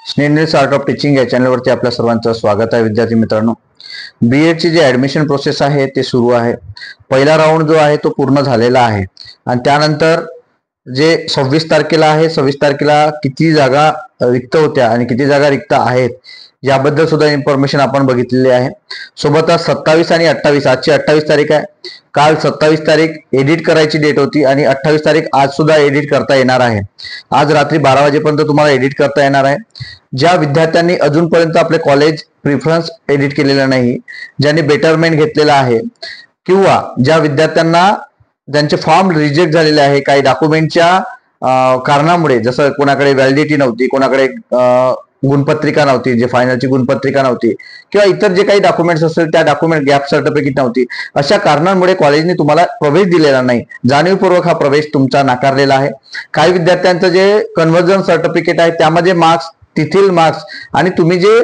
Snehal art of teaching या चॅनलवरती आपल्या सर्वांचं स्वागत आहे. विद्यार्थी मित्रांनो, बीएडची जी ऍडमिशन प्रोसेस आहे ते सुरू आहे. पहिला राऊंड जो आहे तो पूर्ण झालेला आहे आणि त्यानंतर जे 26 तारखेला आहे, 26 तारखेला किती जागा रिक्त होत्या आणि किती जागा रिक्त आहेत याबद्दल सुद्धा इन्फॉर्मेशन आपण बघितलेली आहे. सोबतच 27 आणि 28, आजची 28 तारीख आहे. काल 27 तारीख एडिट करायची डेट होती आणि 28 तारीख आज सुद्धा एडिट करता येणार आहे. आज रात्री 12 वाजेपर्यंत तुम्हाला एडिट करता येणार आहे. ज्या विद्यार्थ्यांनी अजूनपर्यंत आपले कॉलेज प्रिफरन्स एडिट केलेलं नाही, ज्यांनी बेटरमेंट घेतलेला आहे, किंवा ज्या विद्यार्थ्यांना ज्यांचे फॉर्म रिजेक्ट झालेले आहे काही डॉक्युमेंटच्या कारणामुळे, जसं कोणाकडे व्हॅलिडिटी नव्हती, कोणाकडे गुणपत्रिका नव्हती, जे फायनलची गुणपत्रिका नव्हती, किंवा इतर जे काही डॉक्युमेंट्स असतील त्या डॉक्युमेंट गॅप सर्टिफिकेट नव्हती, अशा कारणांमुळे कॉलेजने तुम्हाला प्रवेश दिलेला नाही. जाणीवपूर्वक हा प्रवेश तुमचा नाकारलेला आहे. काही विद्यार्थ्यांचं जे कन्व्हर्जन सर्टिफिकेट आहे त्यामध्ये मार्क्स, तिथील मार्क्स आणि तुम्ही जे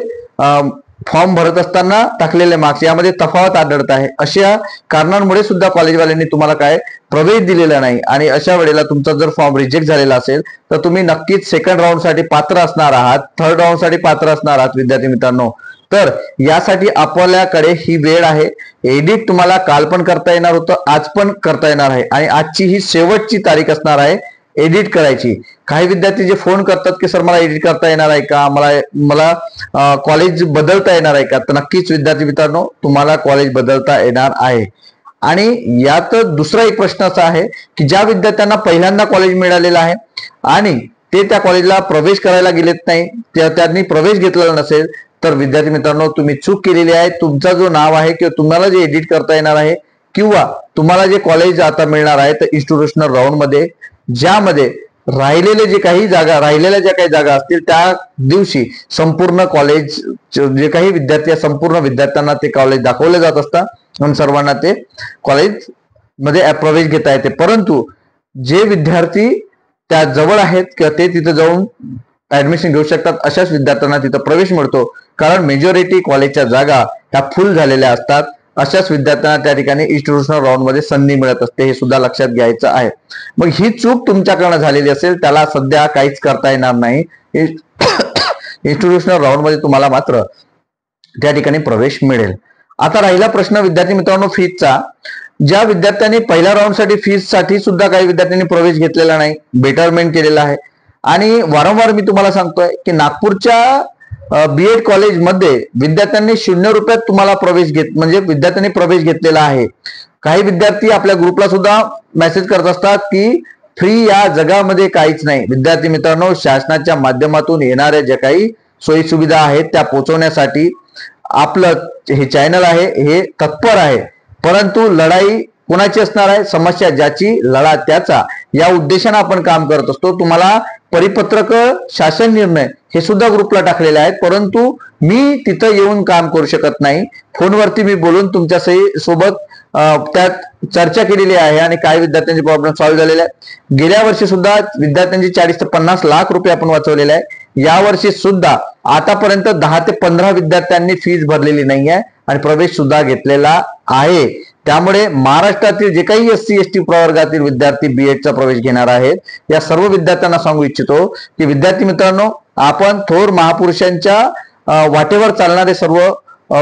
फॉर्म भरत असताना टाकलेले मार्क्स यामध्ये तफावत आढळत आहे. अशा कारणांमुळे सुद्धा कॉलेजवाल्यांनी तुम्हाला काय प्रवेश दिलेला नाही आणि अशा वेळेला तुमचा जर फॉर्म रिजेक्ट झालेला असेल तर तुम्ही नक्कीच सेकंड राऊंड साठी पात्र असणार आहात, थर्ड राऊंड साठी पात्र असणार आहात. विद्यार्थी मित्रांनो, तर यासाठी आपल्याकडे ही वेळ आहे. एडिट तुम्हाला काल पण करता येणार होतं, आज पण करता येणार आहे आणि आजची ही शेवटची तारीख असणार आहे एडिट करायची. काही विद्यार्थी जे फोन करतात की सर मला एडिट करता येणार आहे का, मला कॉलेज बदलता येणार आहे का, तर नक्कीच विद्यार्थी मित्रांनो तुम्हाला कॉलेज बदलता येणार आहे. आणि यात दुसरा एक प्रश्न असा आहे की ज्या विद्यार्थ्यांना पहिल्यांदा कॉलेज मिळालेलं आहे आणि ते त्या कॉलेजला प्रवेश करायला गेलेत नाही, त्यांनी प्रवेश घेतलेला नसेल, तर विद्यार्थी मित्रांनो तुम्ही चूक केलेली आहे. तुमचा जो नाव आहे किंवा तुम्हाला जे एडिट करता येणार आहे किंवा तुम्हाला जे कॉलेज आता मिळणार आहे तर इन्स्टिट्यूशनल राऊंड मध्ये, ज्यामध्ये राहिलेल्या ज्या काही जागा असतील त्या दिवशी संपूर्ण कॉलेज जे काही विद्यार्थी संपूर्ण विद्यार्थ्यांना ते कॉलेज दाखवले जात असतात आणि सर्वांना ते कॉलेज मध्ये प्रवेश घेता येते. परंतु जे विद्यार्थी त्या जवळ आहेत किंवा ते तिथे जाऊन ऍडमिशन घेऊ शकतात अशाच विद्यार्थ्यांना तिथं प्रवेश मिळतो, कारण मेजॉरिटी कॉलेजच्या जागा ह्या फुल झालेल्या असतात. अशाच विद्यार्थ्यांना त्या ठिकाणी इन्स्टिट्यूशनल राऊंड मध्ये संधी मिळत असते, हे सुद्धा लक्षात घ्यायचं आहे. मग ही चूक तुमच्याकडनं झालेली असेल त्याला सध्या काहीच करता येणार नाही. इन्स्टिट्यूशनल राऊंड मध्ये तुम्हाला मात्र त्या ठिकाणी प्रवेश मिळेल. आता राहिला प्रश्न विद्यार्थी मित्रांनो फीजचा. ज्या विद्यार्थ्यांनी पहिल्या राऊंड साठी फीज साठी सुद्धा काही विद्यार्थ्यांनी प्रवेश घेतलेला नाही, बेटरमेंट केलेला आहे. आणि वारंवार मी तुम्हाला सांगतोय की नागपूरच्या बीएड कॉलेज मध्ये विद्यार्थ्यांनी 0 रुपयात तुम्हाला विद्यार्थ्यांनी प्रवेश घेतलेला आहे. काही विद्यार्थी आपल्या ग्रुपला सुद्धा मेसेज करत असतात की फ्री या जगामध्ये काहीच नाही. विद्यार्थी मित्रांनो, शासनाच्या माध्यमातून येणाऱ्या ज्या काही सोयी सुविधा आहेत त्या पोहोचवण्यासाठी आपलं हे चॅनल आहे हे तत्पर आहे. परंतु लढाई कोणाची असणार आहे, समस्या ज्याची लढा त्याचा, या उद्देशाने आपण काम करत असतो. तुम्हाला परिपत्रक, शासन निर्णय हे सुद्धा ग्रुपला टाकलेले आहेत, परंतु मी तिथं येऊन काम करू शकत नाही. फोनवरती मी बोलून तुमच्या सोबत त्यात चर्चा केलेली आहे आणि काही विद्यार्थ्यांचे प्रॉब्लेम सॉल्व्ह झालेले आहेत. गेल्या वर्षी सुद्धा विद्यार्थ्यांची 40 ते 50 लाख रुपये आपण वाचवलेले आहे. यावर्षी सुद्धा आतापर्यंत 10 ते 15 विद्यार्थ्यांनी फीज भरलेली नाही आहे आणि प्रवेश सुद्धा घेतलेला आहे. त्यामुळे महाराष्ट्रातील जे काही SC ST प्रवर्गातील विद्यार्थी बीएडचा प्रवेश घेणार आहेत या सर्व विद्यार्थ्यांना सांगू इच्छितो की विद्यार्थी मित्रांनो, आपण थोर महापुरुषांच्या वाटेवर चालणारे सर्व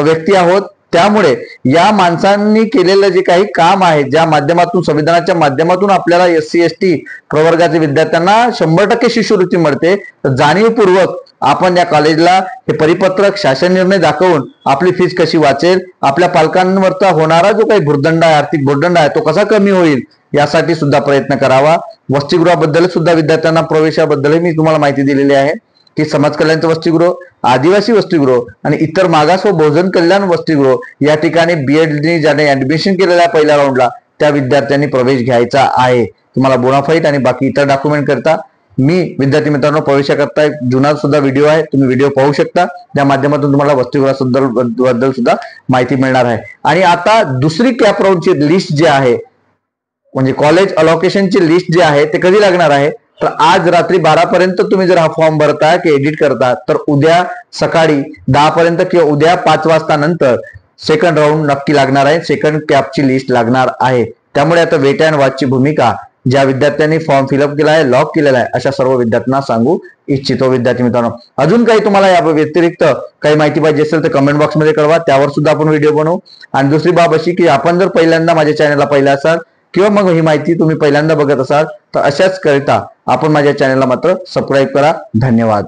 व्यक्ती आहोत. त्यामुळे या माणसांनी केलेलं जे काही काम आहे, ज्या माध्यमातून, संविधानाच्या माध्यमातून आपल्याला SC ST प्रवर्गातील विद्यार्थ्यांना 100% शिष्यवृत्ती मिळते, तर जाणीवपूर्वक आपण या कॉलेजला हे परिपत्रक, शासन निर्णय दाखवून आपली फीस कशी वाचेल, आपल्या पालकांवरचा होणारा जो काही भुर्दंड आहे, आर्थिक भुर्दंड आहे, तो कसा कमी होईल यासाठी सुद्धा प्रयत्न करावा. वसतिगृहाबद्दल सुद्धा विद्यार्थ्यांना प्रवेशाबद्दलही मी तुम्हाला माहिती दिलेली आहे की समाज कल्याणचं वसतिगृह, आदिवासी वसतिगृह आणि इतर मागास व बहुजन कल्याण वसतिगृह या ठिकाणी बीएडनी ज्याने ऍडमिशन केलेलं आहे पहिल्या राऊंडला त्या विद्यार्थ्यांनी प्रवेश घ्यायचा आहे. तुम्हाला बोनाफाईट आणि बाकी इतर डॉक्युमेंट करता मी विद्यार्थी मित्रांनो प्रवेशाकरता एक जुना सुद्धा व्हिडिओ आहे, तुम्ही व्हिडिओ पाहू शकता, त्या माध्यमातून तुम्हाला वसतिगृहाबद्दल सुद्धा माहिती मिळणार आहे. आणि आता दुसरी कॅप राऊंडची लिस्ट जी आहे, म्हणजे कॉलेज अलोकेशनची लिस्ट जी आहे ते कधी लागणार आहे, तर आज रात्री 12 पर्यंत तुम्ही जर हा फॉर्म भरता की एडिट करता तर उद्या सकाळी 10 पर्यंत किंवा उद्या 5 वाजता नंतर सेकंड राऊंड नक्की लागणार आहे, सेकंड कॅपची लिस्ट लागणार आहे. त्यामुळे आता वेट अँड वॉचची भूमिका ज्या विद्यार्थ्यांनी फॉर्म फिलअप केला आहे, लॉक केलेला आहे, अशा सर्व विद्यार्थ्यांना सांगू इच्छितो. विद्यार्थी मित्रांनो, अजून काही तुम्हाला या व्यतिरिक्त काही माहिती पाहिजे असेल तर कमेंट बॉक्समध्ये कळवा, त्यावर सुद्धा आपण व्हिडिओ बनवू. आणि दुसरी बाब अशी की आपण जर पहिल्यांदा माझ्या चॅनलला पाहिलं असाल किंवा मग ही माहिती तुम्ही पहिल्यांदा बघत असाल तर अशाच करिता आपण माझ्या चॅनलला मात्र सबस्क्राईब करा. धन्यवाद.